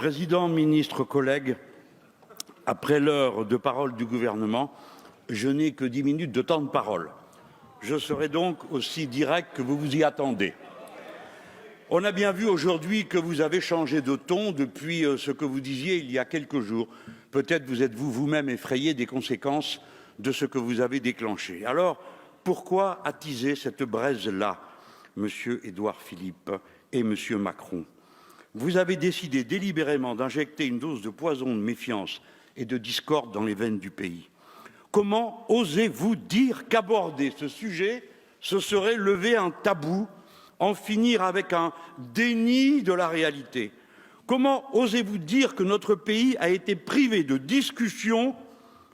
Président, ministre, collègues, après l'heure de parole du gouvernement, je n'ai que 10 minutes de temps de parole. Je serai donc aussi direct que vous vous y attendez. On a bien vu aujourd'hui que vous avez changé de ton depuis ce que vous disiez il y a quelques jours. Peut-être vous êtes-vous vous-même effrayé des conséquences de ce que vous avez déclenché. Alors, pourquoi attiser cette braise-là, Monsieur Édouard Philippe et Monsieur Macron? Vous avez décidé délibérément d'injecter une dose de poison de méfiance et de discorde dans les veines du pays. Comment osez-vous dire qu'aborder ce sujet, ce serait lever un tabou, en finir avec un déni de la réalité? Comment osez-vous dire que notre pays a été privé de discussion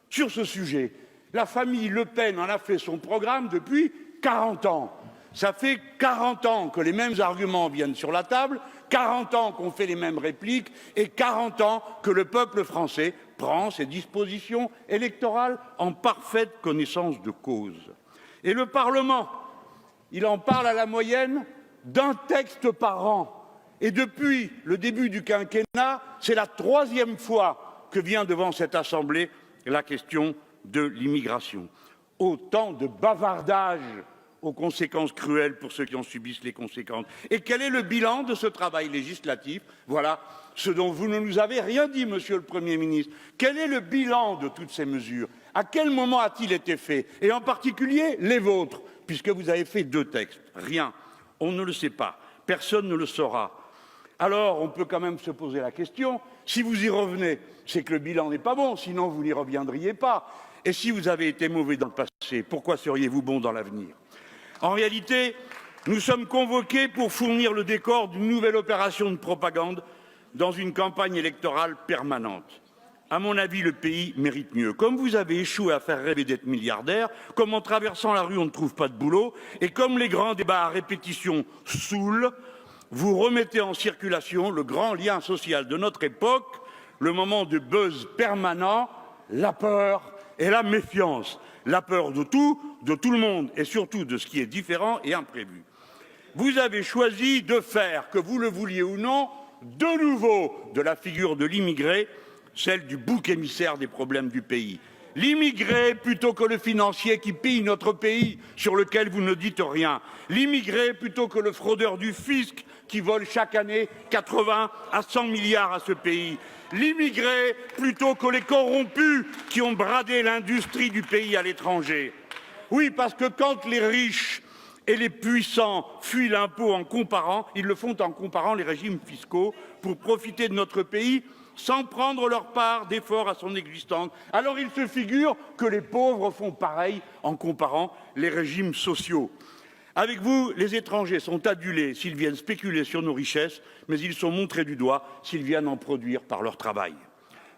sur ce sujet? La famille Le Pen en a fait son programme depuis 40 ans. Ça fait 40 ans que les mêmes arguments viennent sur la table, 40 ans qu'on fait les mêmes répliques et 40 ans que le peuple français prend ses dispositions électorales en parfaite connaissance de cause. Et le Parlement, il en parle à la moyenne d'un texte par an. Et depuis le début du quinquennat, c'est la 3e fois que vient devant cette Assemblée la question de l'immigration. Autant de bavardage aux conséquences cruelles pour ceux qui en subissent les conséquences. Et quel est le bilan de ce travail législatif? Voilà ce dont vous ne nous avez rien dit, Monsieur le Premier ministre. Quel est le bilan de toutes ces mesures? À quel moment a-t-il été fait? Et en particulier les vôtres, puisque vous avez fait 2 textes. Rien. On ne le sait pas. Personne ne le saura. Alors, on peut quand même se poser la question, si vous y revenez, c'est que le bilan n'est pas bon, sinon vous n'y reviendriez pas. Et si vous avez été mauvais dans le passé, pourquoi seriez-vous bon dans l'avenir? En réalité, nous sommes convoqués pour fournir le décor d'une nouvelle opération de propagande dans une campagne électorale permanente. À mon avis, le pays mérite mieux. Comme vous avez échoué à faire rêver d'être milliardaire, comme en traversant la rue on ne trouve pas de boulot, et comme les grands débats à répétition saoulent, vous remettez en circulation le grand lien social de notre époque, le moment de buzz permanent, la peur et la méfiance. La peur de tout le monde et surtout de ce qui est différent et imprévu. Vous avez choisi de faire, que vous le vouliez ou non, de nouveau de la figure de l'immigré, celle du bouc émissaire des problèmes du pays. L'immigré plutôt que le financier qui pille notre pays, sur lequel vous ne dites rien. L'immigré plutôt que le fraudeur du fisc qui vole chaque année 80 à 100 milliards à ce pays. L'immigré plutôt que les corrompus qui ont bradé l'industrie du pays à l'étranger. Oui, parce que quand les riches et les puissants fuient l'impôt en comparant, ils le font en comparant les régimes fiscaux pour profiter de notre pays sans prendre leur part d'effort à son existence. Alors il se figure que les pauvres font pareil en comparant les régimes sociaux. Avec vous, les étrangers sont adulés s'ils viennent spéculer sur nos richesses, mais ils sont montrés du doigt s'ils viennent en produire par leur travail.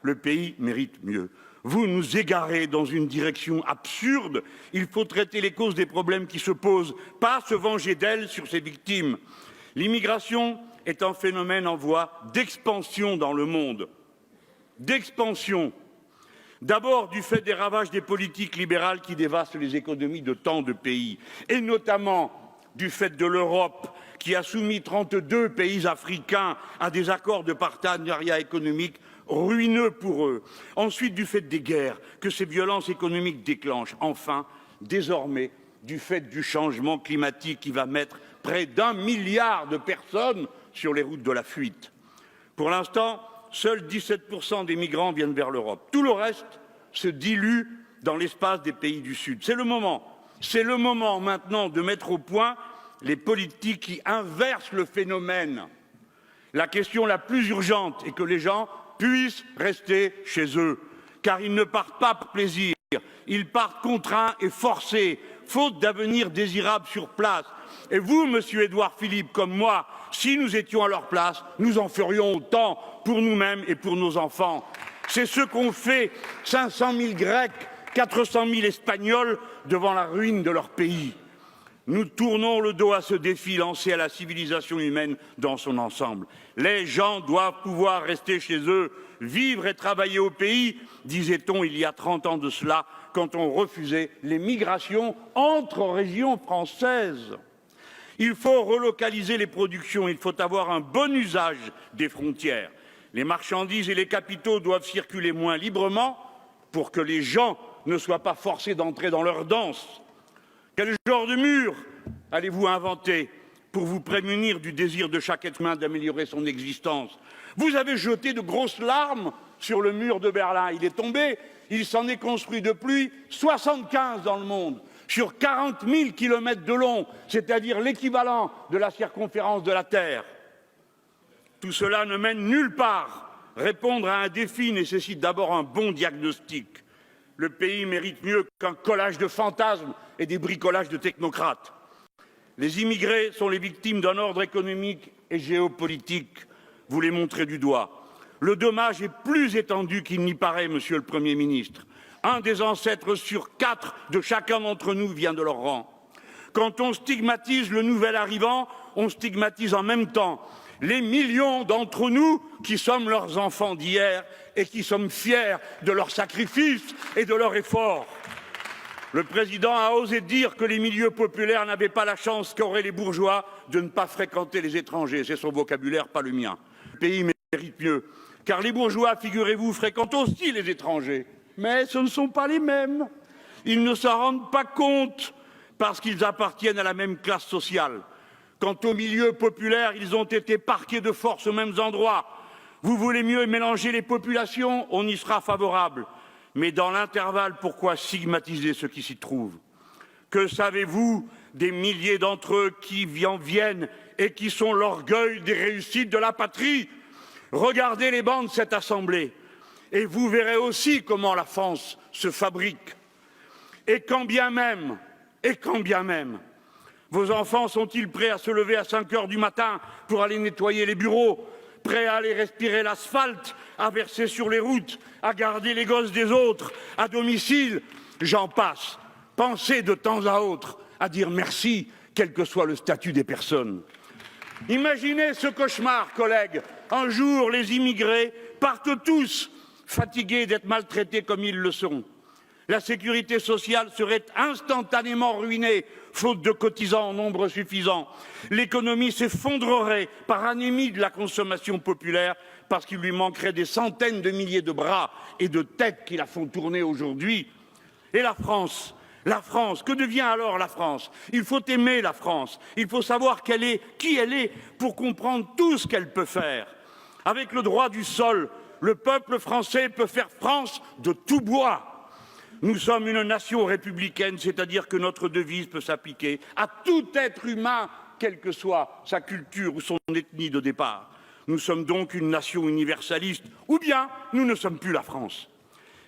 Le pays mérite mieux. Vous nous égarez dans une direction absurde. Il faut traiter les causes des problèmes qui se posent, pas se venger d'elles sur ses victimes. L'immigration est un phénomène en voie d'expansion dans le monde. D'expansion. D'abord du fait des ravages des politiques libérales qui dévastent les économies de tant de pays, et notamment du fait de l'Europe qui a soumis 32 pays africains à des accords de partenariat économique ruineux pour eux. Ensuite du fait des guerres que ces violences économiques déclenchent. Enfin, désormais, du fait du changement climatique qui va mettre près d'1 milliard de personnes sur les routes de la fuite. Pour l'instant, seuls 17% des migrants viennent vers l'Europe. Tout le reste se dilue dans l'espace des pays du Sud. C'est le moment maintenant de mettre au point les politiques qui inversent le phénomène. La question la plus urgente est que les gens puissent rester chez eux, car ils ne partent pas pour plaisir, ils partent contraints et forcés, faute d'avenir désirable sur place. Et vous, Monsieur Édouard Philippe, comme moi, si nous étions à leur place, nous en ferions autant pour nous-mêmes et pour nos enfants. C'est ce qu'ont fait 500 000 Grecs, 400 000 Espagnols devant la ruine de leur pays. Nous tournons le dos à ce défi lancé à la civilisation humaine dans son ensemble. Les gens doivent pouvoir rester chez eux, vivre et travailler au pays, disait-on il y a 30 ans de cela, quand on refusait les migrations entre régions françaises. Il faut relocaliser les productions, il faut avoir un bon usage des frontières. Les marchandises et les capitaux doivent circuler moins librement pour que les gens ne soient pas forcés d'entrer dans leur danse. Quel genre de mur allez-vous inventer pour vous prémunir du désir de chaque être humain d'améliorer son existence? Vous avez jeté de grosses larmes sur le mur de Berlin. Il est tombé, il s'en est construit depuis 75 dans le monde, sur 40 000 kilomètres de long, c'est-à-dire l'équivalent de la circonférence de la Terre. Tout cela ne mène nulle part. Répondre à un défi nécessite d'abord un bon diagnostic. Le pays mérite mieux qu'un collage de fantasmes et des bricolages de technocrates. Les immigrés sont les victimes d'un ordre économique et géopolitique. Vous les montrez du doigt. Le dommage est plus étendu qu'il n'y paraît, Monsieur le Premier ministre. Un des ancêtres sur 4 de chacun d'entre nous vient de leur rang. Quand on stigmatise le nouvel arrivant, on stigmatise en même temps les millions d'entre nous qui sommes leurs enfants d'hier et qui sommes fiers de leurs sacrifices et de leurs efforts. Le président a osé dire que les milieux populaires n'avaient pas la chance qu'auraient les bourgeois de ne pas fréquenter les étrangers. C'est son vocabulaire, pas le mien. Le pays mérite mieux, car les bourgeois, figurez-vous, fréquentent aussi les étrangers. Mais ce ne sont pas les mêmes. Ils ne s'en rendent pas compte parce qu'ils appartiennent à la même classe sociale. Quant aux milieux populaires, ils ont été parqués de force aux mêmes endroits. Vous voulez mieux mélanger les populations, on y sera favorable. Mais dans l'intervalle, pourquoi stigmatiser ceux qui s'y trouvent? Que savez-vous des milliers d'entre eux qui en viennent et qui sont l'orgueil des réussites de la patrie? Regardez les bancs de cette Assemblée et vous verrez aussi comment la France se fabrique. Et quand bien même, vos enfants sont-ils prêts à se lever à 5 heures du matin pour aller nettoyer les bureaux, prêts à aller respirer l'asphalte, à verser sur les routes, à garder les gosses des autres, à domicile? J'en passe. Pensez de temps à autre à dire merci, quel que soit le statut des personnes. Imaginez ce cauchemar, collègues. Un jour, les immigrés partent tous, fatigués d'être maltraités comme ils le sont. La sécurité sociale serait instantanément ruinée, faute de cotisants en nombre suffisant. L'économie s'effondrerait par anémie de la consommation populaire parce qu'il lui manquerait des centaines de milliers de bras et de têtes qui la font tourner aujourd'hui. Et la France, que devient alors la France? Il faut aimer la France, il faut savoir qui elle est pour comprendre tout ce qu'elle peut faire. Avec le droit du sol, le peuple français peut faire France de tout bois. Nous sommes une nation républicaine, c'est-à-dire que notre devise peut s'appliquer à tout être humain, quelle que soit sa culture ou son ethnie de départ. Nous sommes donc une nation universaliste, ou bien nous ne sommes plus la France.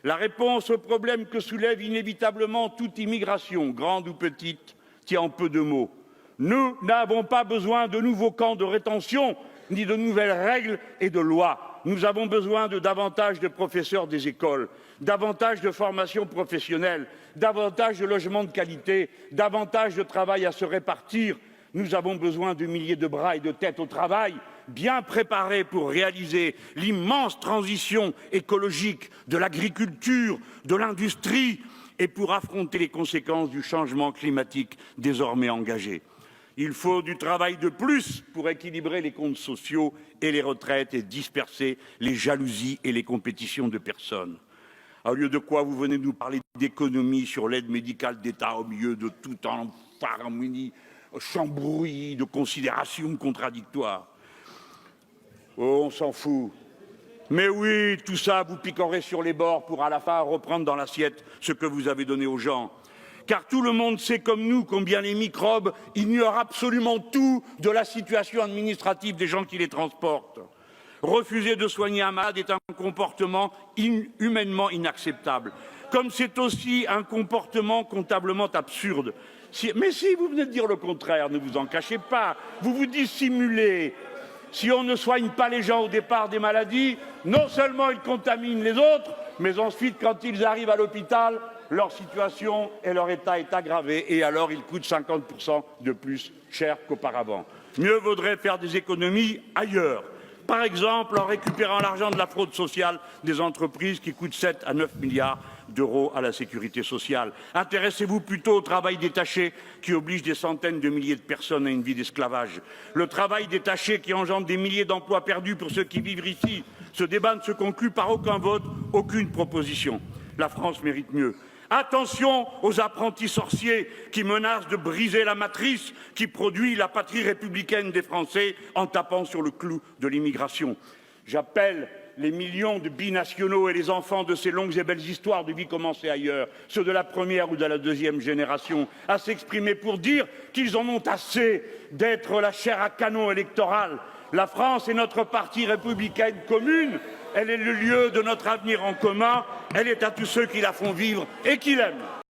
La réponse au problème que soulève inévitablement toute immigration, grande ou petite, tient en peu de mots. Nous n'avons pas besoin de nouveaux camps de rétention, ni de nouvelles règles et de lois. Nous avons besoin de davantage de professeurs des écoles, davantage de formation professionnelle, davantage de logements de qualité, davantage de travail à se répartir. Nous avons besoin de milliers de bras et de têtes au travail, bien préparés pour réaliser l'immense transition écologique de l'agriculture, de l'industrie et pour affronter les conséquences du changement climatique désormais engagé. Il faut du travail de plus pour équilibrer les comptes sociaux et les retraites et disperser les jalousies et les compétitions de personnes. Au lieu de quoi vous venez nous parler d'économie sur l'aide médicale d'État au milieu de tout un harmonie, chambouillis de considérations contradictoires. Oh, on s'en fout. Mais oui, tout ça, vous picorez sur les bords pour à la fin reprendre dans l'assiette ce que vous avez donné aux gens. Car tout le monde sait comme nous combien les microbes ignorent absolument tout de la situation administrative des gens qui les transportent. Refuser de soigner un malade est un comportement humainement inacceptable, comme c'est aussi un comportement comptablement absurde. Mais si vous venez de dire le contraire, ne vous en cachez pas, vous vous dissimulez. Si on ne soigne pas les gens au départ des maladies, non seulement ils contaminent les autres, mais ensuite, quand ils arrivent à l'hôpital, leur situation et leur état est aggravé et alors ils coûtent 50% de plus cher qu'auparavant. Mieux vaudrait faire des économies ailleurs. Par exemple, en récupérant l'argent de la fraude sociale des entreprises qui coûte 7 à 9 milliards d'euros à la sécurité sociale. Intéressez-vous plutôt au travail détaché qui oblige des centaines de milliers de personnes à une vie d'esclavage. Le travail détaché qui engendre des milliers d'emplois perdus pour ceux qui vivent ici. Ce débat ne se conclut par aucun vote, aucune proposition. La France mérite mieux. Attention aux apprentis sorciers qui menacent de briser la matrice qui produit la patrie républicaine des Français en tapant sur le clou de l'immigration. J'appelle les millions de binationaux et les enfants de ces longues et belles histoires de vie commencées ailleurs, ceux de la première ou de la deuxième génération, à s'exprimer pour dire qu'ils en ont assez d'être la chair à canon électorale. La France est notre partie républicaine commune. Elle est le lieu de notre avenir en commun. Elle est à tous ceux qui la font vivre et qui l'aiment.